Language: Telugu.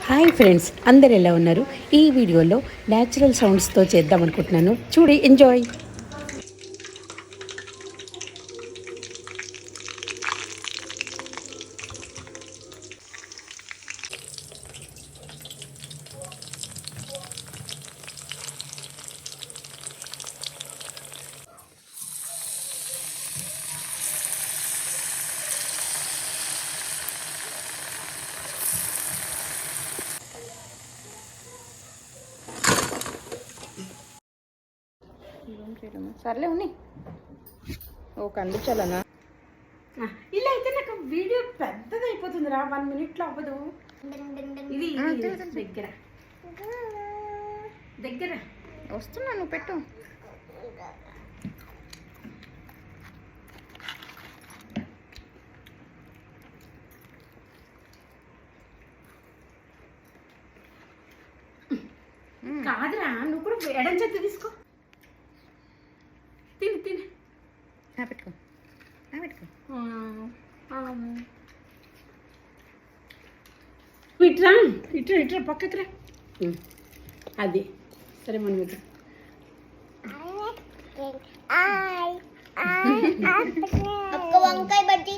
హాయ్ ఫ్రెండ్స్, అందరు ఎలా ఉన్నారు? ఈ వీడియోలో న్యాచురల్ సౌండ్స్తో చేద్దాం అనుకుంటున్నాను. చూడి, ఎంజాయ్. సర్లే ఉన్ని ఓ కందించాలనా ఇలా అయితే నాకు వీడియో పెద్దది అయిపోతుందిరా, 1 minute అవ్వదు. ఇది దగ్గర దగ్గర వస్తున్నా, నువ్వు పెట్టు. కాదురా, నువ్వు కూడా ఎడం చేతి తీసుకో. తిని తిని పెట్టుకో పెట్టుకో. ఇట్రా ఇట్రా ఇట్రా పక్కకి రా. అది సరే, మనం ఇట్లా వంకాయ బజ్జీ